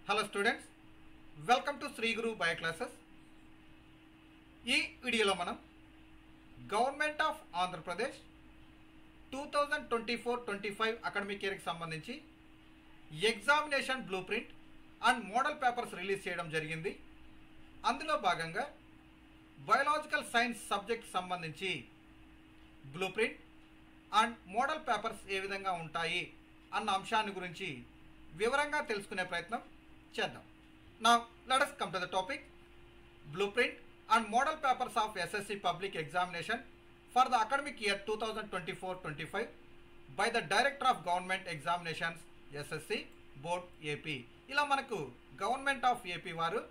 Hello students, welcome to Shri Guru bio classes. ఈ వీడియోలో మనం గవర్నమెంట్ ఆఫ్ ఆంధ్రప్రదేశ్ 2024-25 అకాడమిక్ ఇయర్కి సంబంధించి examination blueprint and model papers release చేయడం జరిగింది. అందులో భాగంగా బయోలాజికల్ సైన్స్ సబ్జెక్ట్ సంబంధించి blueprint and model papers ఏ విధంగా ఉంటాయి అన్న అంశాన్ని గురించి వివరంగా తెలుసుకునే ప్రయత్నం చేద్దాం. Now let us come to the topic. Blueprint and model papers of SSC public examination for the academic year 2024-25 by the Director of Government Examinations SSC Board AP. ఇలా మనకు గవర్నమెంట్ ఆఫ్ ఏపీ వారు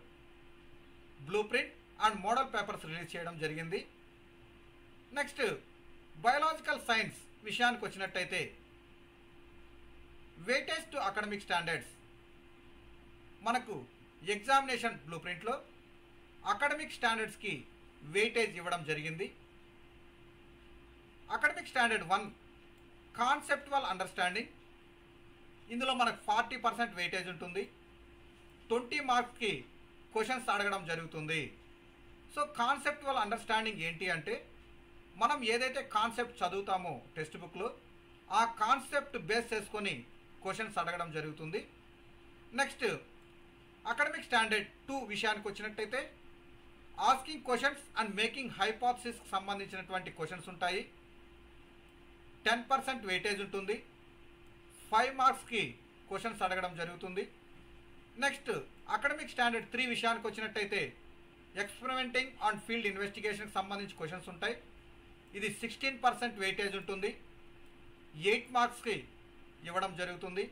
blue print and model papers release చేయడం జరిగింది. Next biological science విషయానికి వచ్చినట్టయితే weightage to academic standards మనకు examination blue ప్రింట్లో academic స్టాండర్డ్స్కి weightage ఇవ్వడం జరిగింది. అకాడమిక్ స్టాండర్డ్ 1 కాన్సెప్చువల్ అండర్స్టాండింగ్, ఇందులో మనకు 40% వెయిటేజ్ ఉంటుంది. 20 మార్క్స్కి క్వశ్చన్స్ అడగడం జరుగుతుంది. సో కాన్సెప్చువల్ అండర్స్టాండింగ్ ఏంటి అంటే మనం ఏదైతే కాన్సెప్ట్ చదువుతామో టెక్స్ట్ బుక్లో ఆ కాన్సెప్ట్ బేస్ చేసుకొని క్వశ్చన్స్ అడగడం జరుగుతుంది. నెక్స్ట్ అకాడమిక్ స్టాండర్డ్ 2 విషయానికి వచ్చినట్టయితే ఆస్కింగ్ క్వశ్చన్స్ అండ్ మేకింగ్ హైపోథసిస్కి సంబంధించినటువంటి క్వశ్చన్స్ ఉంటాయి. 10% వెయిటేజ్ ఉంటుంది. 5 మార్క్స్కి క్వశ్చన్స్ అడగడం జరుగుతుంది. నెక్స్ట్ అకాడమిక్ స్టాండర్డ్ 3 విషయానికి వచ్చినట్టయితే ఎక్స్పెరిమెంటింగ్ ఆన్ ఫీల్డ్ ఇన్వెస్టిగేషన్కి సంబంధించి క్వశ్చన్స్ ఉంటాయి. ఇది 16% వెయిటేజ్ ఉంటుంది. 8 మార్క్స్కి ఇవ్వడం జరుగుతుంది.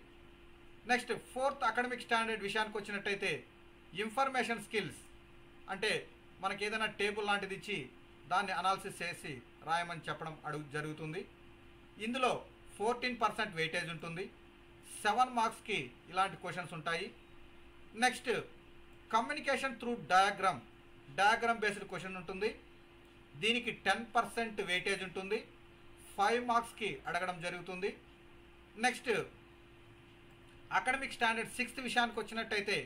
నెక్స్ట్ 4th అకాడమిక్ స్టాండర్డ్ విషయానికి వచ్చినట్టయితే ఇన్ఫర్మేషన్ స్కిల్స్, అంటే మనకి ఏదైనా టేబుల్ లాంటిది ఇచ్చి దాన్ని అనాలిసిస్ చేసి రాయమని చెప్పడం జరుగుతుంది. ఇందులో 14% వెయిటేజ్ ఉంటుంది. 7 మార్క్స్కి ఇలాంటి క్వశ్చన్స్ ఉంటాయి. Next communication through diagram based question ఉంటుంది. దీనికి 10% వెయిటేజ్ ఉంటుంది. 5 మార్క్స్కి అడగడం జరుగుతుంది. నెక్స్ట్ అకాడమిక్ స్టాండర్డ్ 6th విషయానికి వచ్చినట్టయితే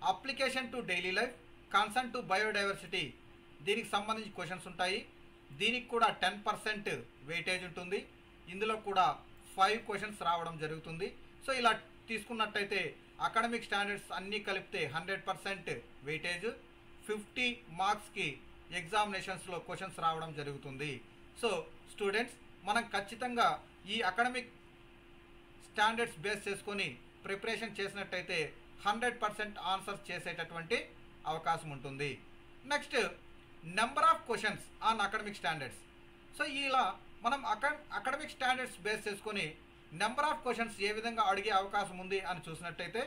application to daily life, concern to biodiversity, దీనికి సంబంధించి క్వశ్చన్స్ ఉంటాయి. దీనికి కూడా 10% వెయిటేజ్ ఉంటుంది. ఇందులో కూడా 5 క్వశ్చన్స్ రావడం జరుగుతుంది. సో ఇలా తీసుకున్నట్టయితే అకాడమిక్ స్టాండర్డ్స్ అన్నీ కలిపితే 100% వెయిటేజ్, 50 మార్క్స్కి ఎగ్జామినేషన్స్లో క్వశ్చన్స్ రావడం జరుగుతుంది. సో స్టూడెంట్స్, మనం ఖచ్చితంగా ఈ అకాడమిక్ స్టాండర్డ్స్ బేస్ చేసుకొని ప్రిపరేషన్ చేసినట్టయితే 100% ఆన్సర్స్ చేసేటటువంటి అవకాశం ఉంటుంది. Next number of questions on academic standards. So ఇలా మనం అకాడమిక్ స్టాండర్డ్స్ బేస్ చేసుకొని నెంబర్ ఆఫ్ క్వశ్చన్స్ ఏ విధంగా అడిగే అవకాశం ఉంది అని చూసినట్టయితే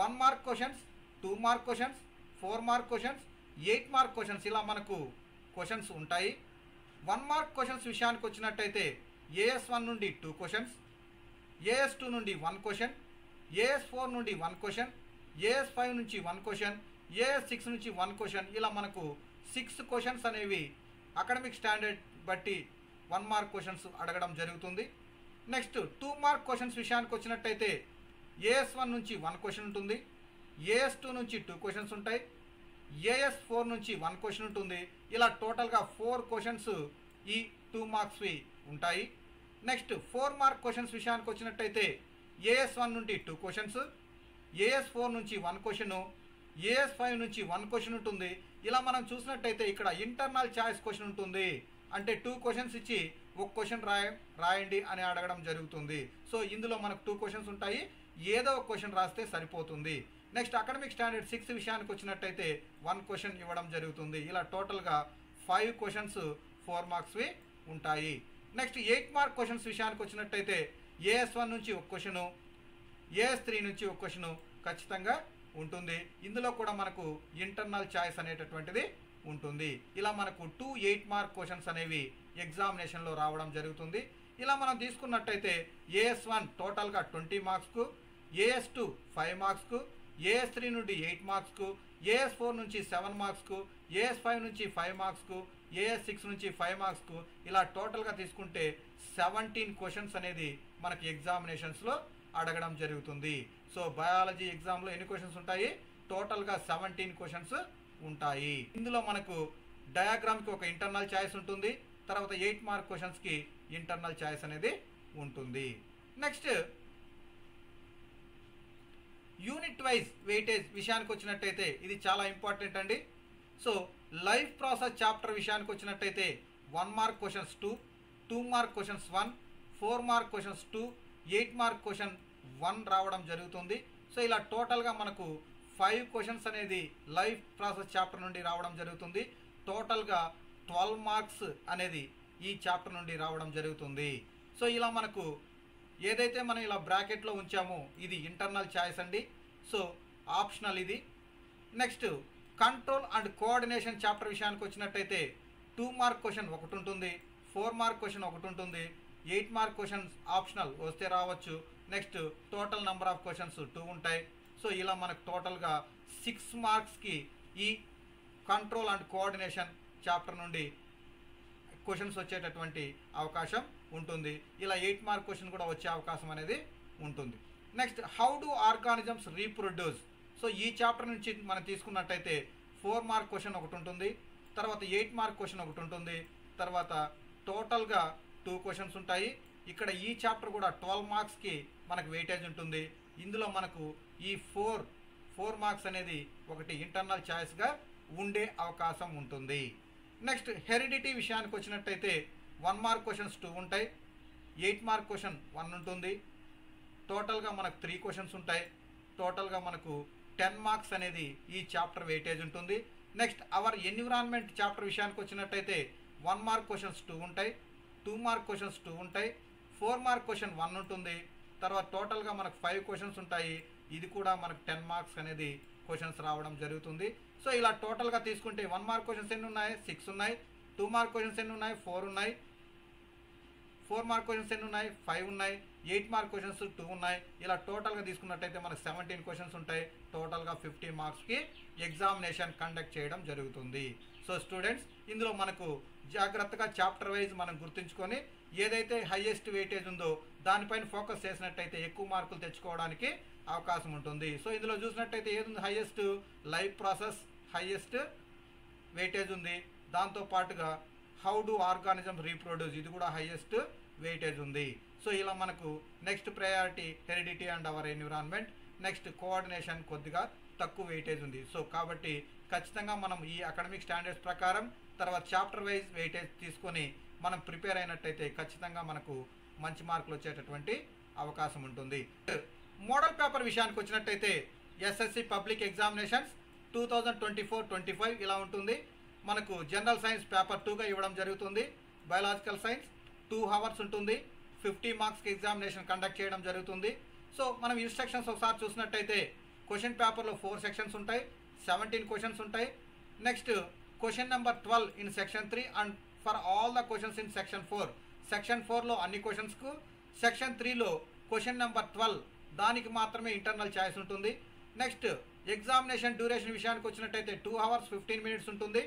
1 mark questions, 2 mark questions, 4 mark questions, 8 mark questions, ఇలా మనకు క్వశ్చన్స్ ఉంటాయి. 1 మార్క్ క్వశ్చన్స్ విషయానికి వచ్చినట్టయితే AS1 నుండి 2 క్వశ్చన్స్, AS2 నుండి 1 క్వశ్చన్, AS4 నుండి 1 క్వశ్చన్, AS5 నుంచి 1 క్వశ్చన్, AS6 నుంచి 1 క్వశ్చన్, ఇలా మనకు 6 క్వశ్చన్స్ అనేవి అకాడమిక్ స్టాండర్డ్ బట్టి 1 మార్క్ క్వశ్చన్స్ అడగడం జరుగుతుంది. నెక్స్ట్ 2 మార్క్ క్వశ్చన్స్ విషయానికి వచ్చినట్టయితే AS1 నుంచి 1 క్వశ్చన్ ఉంటుంది, AS2 నుంచి 2 క్వశ్చన్స్ ఉంటాయి, AS4 నుంచి 1 క్వశ్చన్ ఉంటుంది. ఇలా టోటల్గా 4 క్వశ్చన్స్ ఈ 2 మార్క్స్వి ఉంటాయి. నెక్స్ట్ 4 మార్క్ క్వశ్చన్స్ విషయానికి వచ్చినట్టయితే AS1 నుండి 2 క్వశ్చన్స్, AS4 నుంచి 1 క్వశ్చన్, AS5 నుంచి 1 క్వశ్చన్ ఉంటుంది. ఇలా మనం చూసినట్టయితే ఇక్కడ ఇంటర్నల్ చాయిస్ క్వశ్చన్ ఉంటుంది. అంటే 2 క్వశ్చన్స్ ఇచ్చి 1 క్వశ్చన్ రాయండి అని అడగడం జరుగుతుంది. సో ఇందులో మనకు 2 క్వశ్చన్స్ ఉంటాయి, ఏదో ఒక క్వశ్చన్ రాస్తే సరిపోతుంది. నెక్స్ట్ అకాడమిక్ స్టాండర్డ్ 6 విషయానికి వచ్చినట్టయితే 1 క్వశ్చన్ ఇవ్వడం జరుగుతుంది. ఇలా టోటల్గా 5 క్వశ్చన్స్ 4 మార్క్స్వి ఉంటాయి. నెక్స్ట్ 8 మార్క్ క్వశ్చన్స్ విషయానికి వచ్చినట్టయితే AS1 నుంచి 1 క్వశ్చను, AS3 నుంచి 1 క్వశ్చను ఖచ్చితంగా ఉంటుంది. ఇందులో కూడా మనకు ఇంటర్నల్ చాయిస్ అనేటటువంటిది ఉంటుంది. ఇలా మనకు 2 8 మార్క్ క్వశ్చన్స్ అనేవి ఎగ్జామినేషన్లో రావడం జరుగుతుంది. ఇలా మనం తీసుకున్నట్టయితే AS1 టోటల్గా 20 మార్క్స్కు, AS2 5 మార్క్స్కు, AS3 నుండి 8 మార్క్స్కు, AS4 నుంచి 7 మార్క్స్కు, AS5 నుంచి 5 మార్క్స్కు, AS6 నుంచి 5 మార్క్స్కు, ఇలా టోటల్గా తీసుకుంటే 17 క్వశ్చన్స్ అనేది మనకి ఎగ్జామినేషన్స్లో అడగడం జరుగుతుంది. సో బయాలజీ ఎగ్జామ్లో ఎన్ని క్వశ్చన్స్ ఉంటాయి? టోటల్గా 17 క్వశ్చన్స్ ఉంటాయి. ఇందులో మనకు డయాగ్రామ్కి ఒక ఇంటర్నల్ ఛాయిస్ ఉంటుంది, తర్వాత 8 మార్క్ క్వశ్చన్స్కి ఇంటర్నల్ ఛాయిస్ అనేది ఉంటుంది. నెక్స్ట్ యూనిట్ వైజ్ వెయిటేజ్ విషయానికి వచ్చినట్టయితే ఇది చాలా ఇంపార్టెంట్ అండి. సో లైఫ్ ప్రాసెస్ చాప్టర్ విషయానికి వచ్చినట్టయితే 1 mark questions 2, 2 mark questions 1, 4 mark questions 2, 8 mark question 1 రావడం జరుగుతుంది. సో ఇలా టోటల్గా మనకు 5 క్వశ్చన్స్ అనేది లైఫ్ ప్రాసెస్ చాప్టర్ నుండి రావడం జరుగుతుంది. టోటల్గా 12 మార్క్స్ అనేది ఈ చాప్టర్ నుండి రావడం జరుగుతుంది. సో ఇలా మనకు ఏదైతే మనం ఇలా బ్రాకెట్లో ఉంచామో ఇది ఇంటర్నల్ ఛాయిస్ అండి. సో ఆప్షనల్ ఇది. Next control and coordination chapter విషయానికి వచ్చినట్టయితే 2 మార్క్ క్వశ్చన్ ఒకటి ఉంటుంది, 4 మార్క్ క్వశ్చన్ ఒకటి ఉంటుంది, 8 మార్క్ క్వశ్చన్స్ ఆప్షనల్ వస్తే రావచ్చు. Next total number of questions 2 ఉంటాయి. సో ఇలా మనకు టోటల్గా 6 మార్క్స్కి ఈ కంట్రోల్ అండ్ కోఆర్డినేషన్ చాప్టర్ నుండి క్వశ్చన్స్ వచ్చేటటువంటి అవకాశం ఉంటుంది. ఇలా 8 మార్క్ క్వశ్చన్ కూడా వచ్చే అవకాశం అనేది ఉంటుంది. Next how do organisms reproduce. So ఈ చాప్టర్ నుంచి మనం తీసుకున్నట్టయితే 4 మార్క్ క్వశ్చన్ ఒకటి ఉంటుంది, తర్వాత 8 మార్క్ క్వశ్చన్ ఒకటి ఉంటుంది, తర్వాత టోటల్గా 2 క్వశ్చన్స్ ఉంటాయి. ఇక్కడ ఈ చాప్టర్ కూడా 12 మార్క్స్కి మనకు వెయిటేజ్ ఉంటుంది. ఇందులో మనకు ఈ 4 మార్క్స్ అనేది ఒకటి ఇంటర్నల్ ఛాయిస్గా ఉండే అవకాశం ఉంటుంది. నెక్స్ట్ హెరిడిటీ విషయానికి వచ్చినట్టయితే 1 మార్క్ క్వశ్చన్స్ 2 ఉంటాయి, 8 మార్క్ క్వశ్చన్ 1 ఉంటుంది, టోటల్గా మనకు 3 క్వశ్చన్స్ ఉంటాయి. టోటల్గా మనకు 10 మార్క్స్ అనేది ఈ చాప్టర్ వెయిటేజ్ ఉంటుంది. నెక్స్ట్ అవర్ ఎన్విరాన్మెంట్ చాప్టర్ విషయానికి వచ్చినట్టయితే 1 మార్క్ క్వశ్చన్స్ 2 ఉంటాయి, 2 మార్క్ క్వశ్చన్స్ 2 ఉంటాయి, 4 మార్క్ క్వశ్చన్ 1 ఉంటుంది, తర్వాత టోటల్గా మనకు 5 క్వశ్చన్స్ ఉంటాయి. ఇది కూడా మనకు 10 మార్క్స్ అనేది క్వశ్చన్స్ రావడం జరుగుతుంది. సో ఇలా టోటల్గా తీసుకుంటే 1 మార్క్ క్వశ్చన్స్ ఎన్ని ఉన్నాయి? 6 ఉన్నాయి. 2 మార్క్ క్వశ్చన్స్ ఎన్ని ఉన్నాయి? 4 ఉన్నాయి. 4 మార్క్ క్వశ్చన్స్ ఎన్ని ఉన్నాయి? 5 ఉన్నాయి. 8 మార్క్ క్వశ్చన్స్ 2 ఉన్నాయి. ఇలా టోటల్గా తీసుకున్నట్టయితే మనకు 17 క్వశ్చన్స్ ఉంటాయి. టోటల్గా 50 మార్క్స్కి ఎగ్జామినేషన్ కండక్ట్ చేయడం జరుగుతుంది. సో స్టూడెంట్స్ ఇందులో మనకు జాగ్రత్తగా చాప్టర్ వైజ్ మనం గుర్తుంచుకొని ఏదైతే హైయెస్ట్ వెయిటేజ్ ఉందో దానిపైన ఫోకస్ చేసినట్టయితే ఎక్కువ మార్కులు తెచ్చుకోవడానికి అవకాశం ఉంటుంది. సో ఇందులో చూసినట్టయితే ఏది ఉంది? Highest life process highest weightage ఉంది. దాంతోపాటుగా హౌ డు ఆర్గానిజం రీప్రొడ్యూస్ ఇది కూడా హైయెస్ట్ వెయిటేజ్ ఉంది. సో ఇలా మనకు next priority heredity and hour environment, next coordination కొద్దిగా తక్కువ వెయిటేజ్ ఉంది. సో కాబట్టి ఖచ్చితంగా మనం ఈ అకాడమిక్ స్టాండర్డ్స్ ప్రకారం తర్వాత చాప్టర్ వైజ్ వెయిటేజ్ తీసుకొని మనం ప్రిపేర్ అయినట్టయితే ఖచ్చితంగా మనకు మంచి మార్కులు వచ్చేటటువంటి అవకాశం ఉంటుంది. మోడల్ పేపర్ విషయానికి వచ్చినట్టయితే ఎస్ఎస్సి పబ్లిక్ ఎగ్జామినేషన్స్ 2024-25 ఇలా ఉంటుంది. మనకు జనరల్ సైన్స్ పేపర్ 2గా ఇవ్వడం జరుగుతుంది. బయాలజికల్ సైన్స్ 2 hours ఉంటుంది. 50 మార్క్స్కి ఎగ్జామినేషన్ కండక్ట్ చేయడం జరుగుతుంది. సో మనం ఇన్స్ట్రక్షన్స్ ఒకసారి చూసినట్టయితే క్వశ్చన్ పేపర్లో 4 సెక్షన్స్ ఉంటాయి, 17 క్వశ్చన్స్ ఉంటాయి. Next question number 12 in section 3 and for all the questions in section 4. Section 4లో అన్ని క్వశ్చన్స్కు, సెక్షన్ 3లో క్వశ్చన్ నెంబర్ 12 దానికి మాత్రమే ఇంటర్నల్ ఛాయిస్ ఉంటుంది. నెక్స్ట్ ఎగ్జామినేషన్ డ్యూరేషన్ విషయానికి వచ్చినట్టయితే 2 hours 15 minutes ఉంటుంది.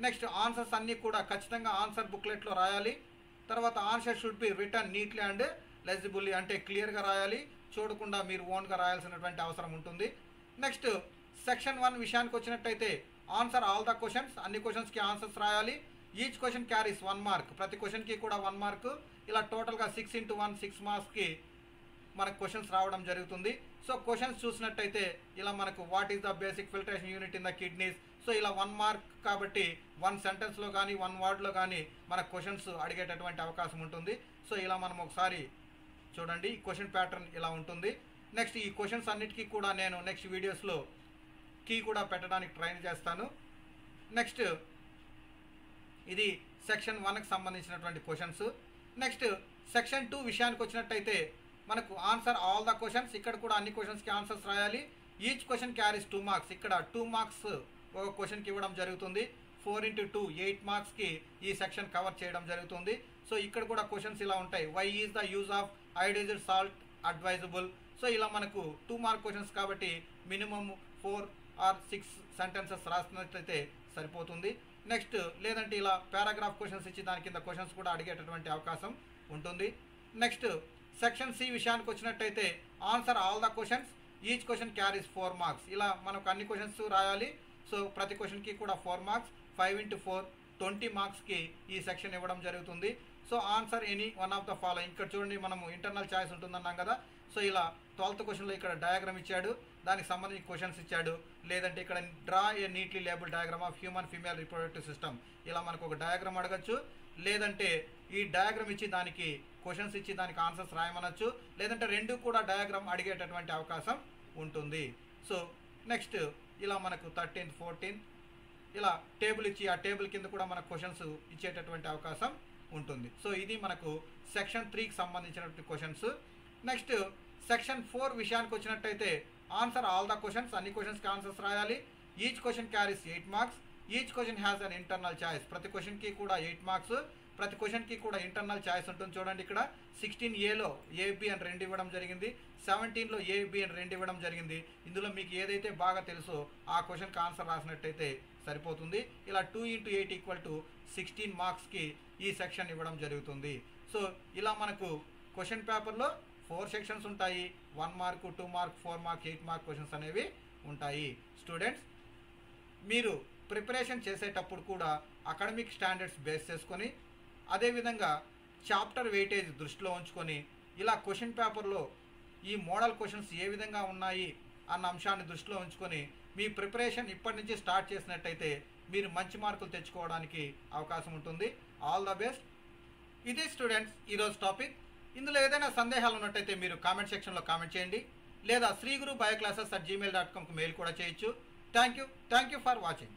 నెక్స్ట్ ఆన్సర్స్ అన్నీ కూడా ఖచ్చితంగా ఆన్సర్ బుక్లెట్లో రాయాలి. తర్వాత answer should be written neatly and legibly, అంటే క్లియర్గా రాయాలి, చూడకుండా మీరు ఓన్గా రాయాల్సినటువంటి అవసరం ఉంటుంది. నెక్స్ట్ సెక్షన్ 1 విషయానికి వచ్చినట్టయితే ఆన్సర్ ఆల్ ద క్వశ్చన్స్, అన్ని క్వశ్చన్స్కి ఆన్సర్స్ రాయాలి. ఈచ్ క్వశ్చన్ క్యారీస్ 1 mark, ప్రతి క్వశ్చన్కి కూడా 1 mark. ఇలా టోటల్గా 6 into 1 6 marksకి మనకు క్వశ్చన్స్ రావడం జరుగుతుంది. సో క్వశ్చన్స్ చూసినట్టయితే ఇలా మనకు what is the basic filtration unit in the kidneys. So ఇలా 1 mark కాబట్టి 1 sentenceలో కానీ 1 wordలో కానీ మనకు క్వశ్చన్స్ అడిగేటటువంటి అవకాశం ఉంటుంది. సో ఇలా మనం ఒకసారి చూడండి, ఈ క్వశ్చన్ ప్యాటర్న్ ఇలా ఉంటుంది. నెక్స్ట్ ఈ క్వశ్చన్స్ అన్నిటికీ కూడా నేను నెక్స్ట్ వీడియోస్లో కీ కూడా పెట్టడానికి ట్రై చేస్తాను. నెక్స్ట్ ఇది సెక్షన్ 1కి సంబంధించినటువంటి క్వశ్చన్స్. నెక్స్ట్ సెక్షన్ 2 విషయానికి వచ్చినట్టయితే మనకు ఆన్సర్ ఆల్ ద క్వశ్చన్స్, ఇక్కడ కూడా అన్ని క్వశ్చన్స్కి ఆన్సర్స్ రాయాలి. ఈచ్ క్వశ్చన్ క్యారీస్ 2 marks, ఇక్కడ 2 marks ఒక క్వశ్చన్కి ఇవ్వడం జరుగుతుంది. 4 into 2 8 marksకి ఈ సెక్షన్ కవర్ చేయడం జరుగుతుంది. సో ఇక్కడ కూడా క్వశ్చన్స్ ఇలా ఉంటాయి. Why is the use of iodized salt advisable. So ఇలా మనకు 2 mark క్వశ్చన్స్ కాబట్టి మినిమం 4 or 6 sentences రాసినట్లయితే సరిపోతుంది. నెక్స్ట్ లేదంటే ఇలా పారాగ్రాఫ్ క్వశ్చన్స్ ఇచ్చి దాని కింద క్వశ్చన్స్ కూడా అడిగేటటువంటి అవకాశం ఉంటుంది. నెక్స్ట్ సెక్షన్ సి విషయానికి వచ్చినట్టయితే answer all the questions, each question carries 4 marks. ఇలా మనకు అన్ని క్వశ్చన్స్ రాయాలి. సో ప్రతి క్వశ్చన్కి కూడా 4 మార్క్స్, 5 into 4 20 మార్క్స్కి ఈ సెక్షన్ ఇవ్వడం జరుగుతుంది. So answer any one of the following. ఇక్కడ చూడండి, మనము ఇంటర్నల్ చాయిస్ ఉంటుందన్నాం కదా. సో ఇలా 12th క్వశ్చన్లో ఇక్కడ డయాగ్రామ్ ఇచ్చాడు, దానికి సంబంధించి క్వశ్చన్స్ ఇచ్చాడు. లేదంటే ఇక్కడ draw A neatly label diagram of human female reproductive system, ఇలా మనకు ఒక డయాగ్రామ్ అడగచ్చు. లేదంటే ఈ డయాగ్రామ్ ఇచ్చి దానికి క్వశ్చన్స్ ఇచ్చి దానికి ఆన్సర్స్ రాయమనొచ్చు. లేదంటే రెండు కూడా డయాగ్రామ్ అడిగేటటువంటి అవకాశం ఉంటుంది. సో నెక్స్ట్ ఇలా మనకు 13th 14th ఇలా టేబుల్ ఇచ్చి ఆ టేబుల్ కింద కూడా మనకు క్వశ్చన్స్ ఇచ్చేటటువంటి అవకాశం ఉంటుంది. సో ఇది మనకు సెక్షన్ 3కి సంబంధించినటువంటి క్వశ్చన్స్. నెక్స్ట్ సెక్షన్ 4 విషయానికి వచ్చినట్టయితే ఆన్సర్ ఆల్ ద క్వశ్చన్స్, అన్ని క్వశ్చన్స్కి ఆన్సర్స్ రాయాలి. Each question carries 8 marks. Each question has an internal choice. ప్రతి క్వశ్చన్కి కూడా 8 మార్క్స్, ప్రతి క్వశ్చన్కి కూడా ఇంటర్నల్ చాయిస్ ఉంటుంది. చూడండి, ఇక్కడ 16Aలో AB అని 2 ఇవ్వడం జరిగింది, 17లో AB అని 2 ఇవ్వడం జరిగింది. ఇందులో మీకు ఏదైతే బాగా తెలుసో ఆ క్వశ్చన్కి ఆన్సర్ రాసినట్టయితే సరిపోతుంది. ఇలా 2 into 8 = 16 మార్క్స్కి ఈ సెక్షన్ ఇవ్వడం జరుగుతుంది. సో ఇలా మనకు క్వశ్చన్ పేపర్లో 4 సెక్షన్స్ ఉంటాయి. 1 mark, 2 mark, 4 mark, 8 mark questions అనేవి ఉంటాయి. స్టూడెంట్స్, మీరు ప్రిపరేషన్ చేసేటప్పుడు కూడా అకాడమిక్ స్టాండర్డ్స్ బేస్ చేసుకొని, అదేవిధంగా చాప్టర్ వెయిటేజ్ దృష్టిలో ఉంచుకొని, ఇలా క్వశ్చన్ పేపర్లో ఈ మోడల్ క్వశ్చన్స్ ఏ విధంగా ఉన్నాయి అన్న అంశాన్ని దృష్టిలో ఉంచుకొని మీ ప్రిపరేషన్ ఇప్పటి నుంచి స్టార్ట్ చేసినట్టయితే మీరు మంచి మార్కులు తెచ్చుకోవడానికి అవకాశం ఉంటుంది. All the best. ఇది స్టూడెంట్స్ ఈరోజు టాపిక్. ఇందులో ఏదైనా సందేహాలు ఉన్నట్టయితే మీరు కామెంట్ సెక్షన్లో కామెంట్ చేయండి, లేదా శ్రీగురు బయోక్లాసెస్@gmail.comకి మెయిల్ కూడా చేయొచ్చు. Thank you for watching.